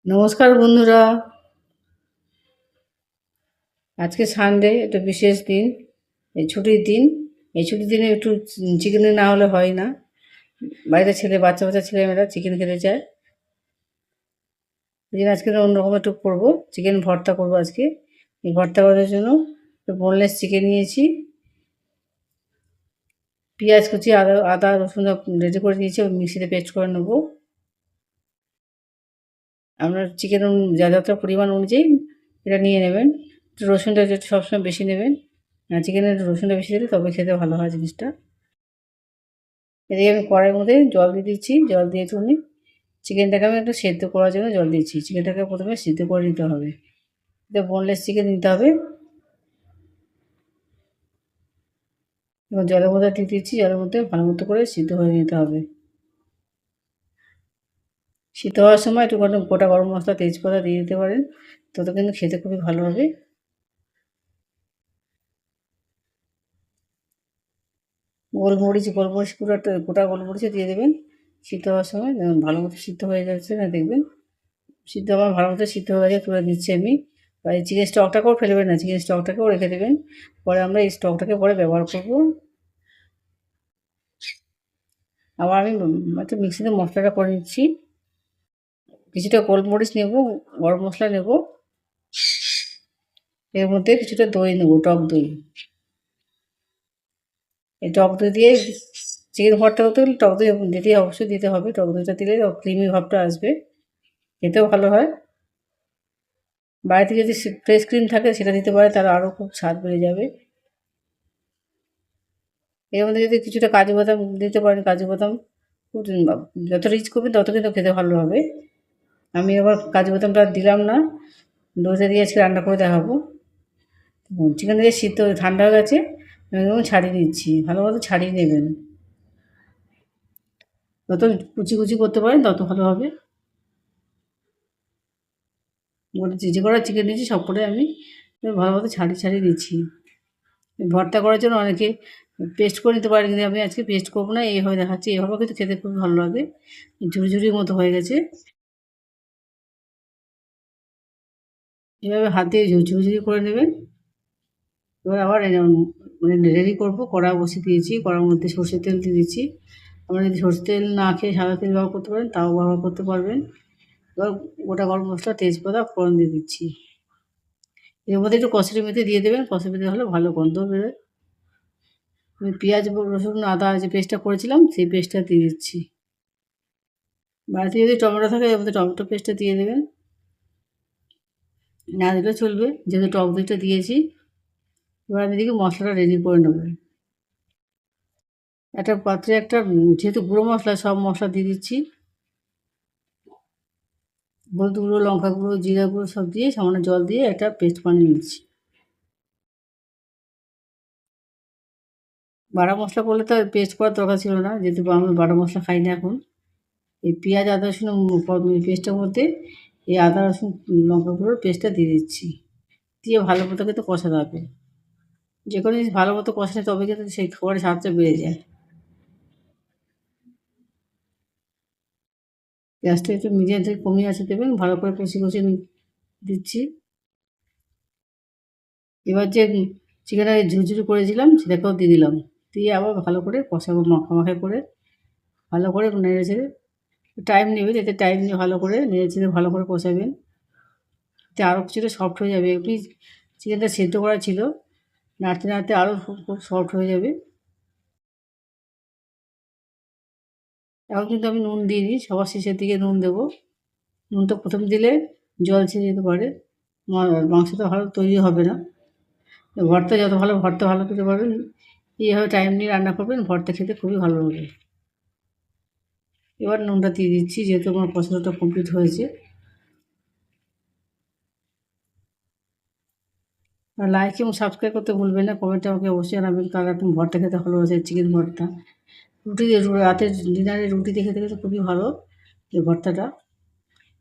নমস্কার বন্ধুরা। আজকে সানডে, একটা বিশেষ দিন, এই ছুটির দিন। এই ছুটির দিনে একটু চিকেন না হলে হয় না। বাড়িতে বাচ্চা বাচ্চা ছেলেমেয়েরা চিকেন খেতে চায়। এই জন্য আজকে অন্যরকম একটু করবো, চিকেন ভর্তা করবো আজকে। এই ভর্তা করার জন্য একটু বোনলেস চিকেন নিয়েছি, পেঁয়াজ কুচি, আদা আদা রসুন রেডি করে নিয়েছি, মিক্সিতে পেস্ট করে নেবো। আপনার চিকেন যতটা পরিমাণ অনুযায়ী এটা নিয়ে নেবেন। একটু রসুনটা একটু সবসময় বেশি নেবেন, চিকেনের রসুনটা বেশি দিলে তবে খেতে ভালো হয় জিনিসটা। এদিকে আমি কড়াইয়ের মধ্যে জল দিয়ে দিচ্ছি। জল দিয়ে একটুখানি চিকেনটাকে আমি একটু সেদ্ধ করার জন্য জল দিচ্ছি। চিকেনটাকে প্রথমে সিদ্ধ করে নিতে হবে। এটা বোনলেস চিকেন নিতে হবে। এবং জলের মধ্যে দিয়ে দিচ্ছি, জলের মধ্যে ভালো মতো করে সিদ্ধ হয়ে নিতে হবে। সিদ্ধ হওয়ার সময় একটু গোটা গরম মশলা, তেজপাতা দিয়ে দিতে পারেন, তত কিন্তু খেতে খুবই ভালো হবে। গোলমরিচ গোটা গোলমরিচও দিয়ে দেবেন সিদ্ধ হওয়ার সময়। ভালো মতো সিদ্ধ হয়ে যাচ্ছে না, দেখবেন আমার ভালো মতো সিদ্ধ হয়ে গেছে, তুলে দিচ্ছি আমি। আর এই চিকেন স্টকটাকেও ফেলবেন না, চিকেন স্টকটাকেও রেখে দেবেন, পরে আমরা এই স্টকটাকে পরে ব্যবহার করব। আবার আমি একটু মিক্সিতে মশলাটা করে নিচ্ছি। কিছুটা গোলমরিচ নেব, গরম মশলা নেব, এর মধ্যে কিছুটা দই নেব, টক দই। এই টক দই দিয়ে চিকেন ভর্তা করতে গেলে টক দই অবশ্যই দিতে হবে। টক দইটা দিলে ক্রিমি ভাবটা আসবে, খেতেও ভালো হয়। বাড়িতে যদি ফ্রেশ ক্রিম থাকে সেটা দিতে পারে, তাহলে আরও খুব স্বাদ বেড়ে যাবে। এর মধ্যে যদি কিছুটা কাজু বাদাম দিতে পারেন, কাজু বাদাম যত রিচ করবেন তত কিন্তু খেতে ভালো হবে। আমি আবার কাজু বাদামটা দিলাম না, দইটা দিয়ে আজকে রান্না করে দেখাবো। চিকেন দিয়ে সিদ্ধ ঠান্ডা হয়ে গেছে, আমি ছাড়িয়ে দিচ্ছি। ভালো মতো ছাড়িয়ে নেবেন, যত কুচি কুচি করতে পারেন তত ভালো হবে। যে কটা চিকেন নিয়েছি সব করে আমি ভালো মতো ছাড়িয়ে দিচ্ছি। ভর্তা করার জন্য অনেকে পেস্ট করে নিতে পারে, কিন্তু আমি আজকে পেস্ট করবো না, এইভাবে দেখাচ্ছি। এইভাবে কিন্তু খেতে খুব ভালো লাগে, ঝুড়ি মতো হয়ে গেছে। এভাবে হাত দিয়ে ঝুরঝুরি করে নেবেন। এবার আবার রেডি করবো, কড়া বসিয়ে দিয়েছি, কড়ার মধ্যে সর্ষের তেল দিয়ে দিচ্ছি। আপনারা যদি সর্ষের তেল না খেয়ে সাদা তেল ব্যবহার করতে পারেন, তাও ব্যবহার করতে পারবেন। এবার গোটা গরম মশলা, তেজপাতা ফোড়ন দিয়ে দিচ্ছি। এর মধ্যে একটু কসুরি মেথি দিয়ে দেবেন, কসুরি মেথি হলে ভালো গন্ধ বেরোয়। আমি পেঁয়াজ, রসুন, আদা যে পেস্টটা করেছিলাম সেই পেস্টটা দিয়ে দিচ্ছি। বাড়িতে যদি টমেটো থাকে এর মধ্যে টমেটো পেস্টটা দিয়ে দেবেন, না দিলেও চলবে, যেহেতু টক দইটা দিয়েছি। এবার আমি এদিকে মশলাটা রেডি করে নেব। একটা পাত্রে যেহেতু গুঁড়ো মশলা, সব মশলা দিয়ে দিচ্ছি। হলুদ গুঁড়ো, লঙ্কা গুঁড়ো, জিরা গুঁড়ো সব দিয়ে সামান্য জল দিয়ে একটা পেস্ট বানিয়ে নিচ্ছি। বাটা মশলা করলে তো পেস্ট করার দরকার ছিল না, যেহেতু আমি বাটা মশলা খাই না এখন। এই পেঁয়াজ, আদা রসুন পেস্টের মধ্যে এই আদা রসুন লঙ্কা গুঁড়োর পেস্টটা দিয়ে দিচ্ছি। দিয়ে ভালো মতো কিন্তু কষাতে হবে। যে কোনো জিনিস ভালো মতো কষালে তবে কিন্তু সেই খাবারের স্বাদটা বেড়ে যায়। গ্যাসটা একটু মিডিয়াম থেকে কমিয়ে আছে দেবেন, ভালো করে কষিয়ে দিচ্ছি। এবার যে চিকেনটা ঝুরঝুরি করেছিলাম সেটাকেও দিয়ে দিলাম, দিয়ে আবার ভালো করে কষাবো, মাখামাখি করে ভালো করে নেড়ে ছেড়ে। টাইম নেবেন, এতে টাইম নিয়ে ভালো করে নেড়ে ছেড়ে ভালো করে কষাবেন, এতে আরও কিছুটা সফট হয়ে যাবে। এমনি চিকেনটা সেদ্ধ করা ছিল, নাড়তে নাড়তে আরও খুব সফট হয়ে যাবে। এখন কিন্তু আমি নুন দিইনি, সবার শেষের দিকে নুন দেবো। নুনটা প্রথম দিলে জল ছেড়ে যেতে পারে, মাংসটা ভালো তৈরি হবে না। ভর্তা ভালো খেতে পারবেন, এইভাবে টাইম নিয়ে রান্না করবেন, ভর্তা খেতে খুবই ভালো হবে। এবার নুনটা দিয়ে দিচ্ছি, যেহেতু আমার কষানোটা কমপ্লিট হয়েছে। আর লাইক এবং সাবস্ক্রাইব করতে ভুলবেন না, কমেন্টে আমাকে অবশ্যই জানাবেন কার এখন ভর্তা খেতে ভালোবাসে, চিকেন ভর্তা। রুটি দিয়ে, রাতের ডিনারে রুটি দিয়ে খেতে খেতে খুবই ভালো এই ভর্তাটা।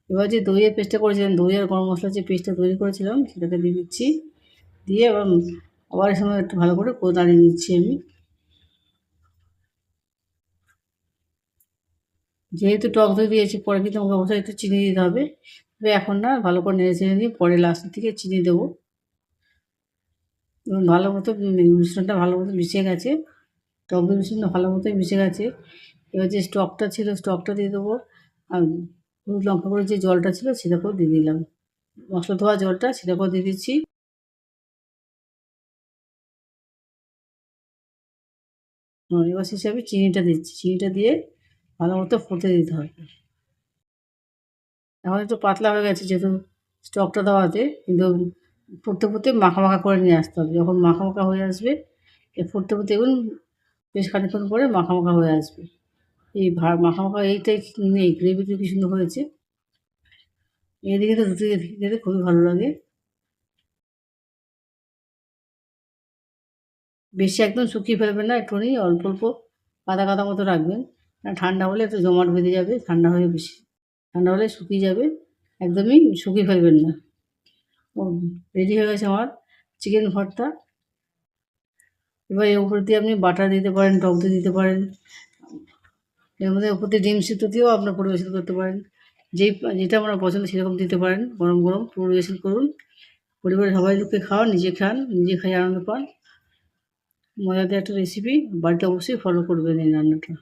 এবার যে দইয়ের পেস্টটা করেছিলাম, দই আর গরম মশলার যে পেস্টটা তৈরি করেছিলাম সেটাকে দিয়ে দিচ্ছি। দিয়ে আবার এর সময় একটু ভালো করে নাড়িয়ে নিচ্ছি আমি। যেহেতু টক দই দিয়েছি, পরে কিন্তু আমাকে অবশ্যই একটু চিনি দিতে হবে। তবে এখন না, ভালো করে নেড়ে চেড়ে নিয়ে পরে লাস্টের দিকে চিনি দেবো। এবং ভালো মতো মিশ্রণটা ভালো মতো মিশে গেছে, টক দই মিশ্রণটা ভালো মতোই মিশে গেছে। এবার যে স্টকটা ছিল স্টকটা দিয়ে দেবো, আর হলুদ লঙ্কা গুঁড়োর যে জলটা ছিল সেটাকেও দিয়ে দিলাম, মশলা ধোয়া জলটা সেটাকেও দিয়ে দিচ্ছি। এবার শেষে আমি চিনিটা দিচ্ছি, চিনিটা দিয়ে ভালো মতো ফুটতে দিতে হবে। এখন একটু পাতলা হয়ে গেছে যেহেতু স্টকটা দেওয়াতে, কিন্তু ফুটতে ফুটতে মাখা মাখা করে নিয়ে আসতে হবে। যখন মাখা মাখা হয়ে আসবে, ফুটতে ফুটতে দেখুন বেশ খানিকক্ষণ পরে মাখা মাখা হয়ে আসবে। এই মাখা মাখা এইটাই নেই, গ্রেভিটা কি সুন্দর হয়েছে। এদিকে তো রুটি খেতে খুবই ভালো লাগে। বেশি একদম শুকিয়ে ফেলবেন না, একটুখানি অল্প অল্প কাদা কাদা মতো রাখবেন। ঠান্ডা হলে একটু জমাট বেঁধে যাবে, ঠান্ডা হয়ে বেশি ঠান্ডা হলে শুকিয়ে যাবে, একদমই শুকিয়ে ফেলবেন না। রেডি হয়ে গেছে আমার চিকেন ভর্তা। এবার এর উপর দিয়ে আপনি বাটার দিতে পারেন, টক দই দিতে পারেন, এর মধ্যে উপর দিয়ে ডিম সিদ্ধ দিয়েও আপনার পরিবেশন করতে পারেন। যেটা আপনার পছন্দ সেরকম দিতে পারেন। গরম গরম পরিবেশন করুন, পরিবারের সবাই লোককে খাওয়ান, নিজে খান, নিজে খাই আনন্দ পান। মজাদার একটা রেসিপি, বাড়িতে অবশ্যই ফলো করবেন এই রান্নাটা।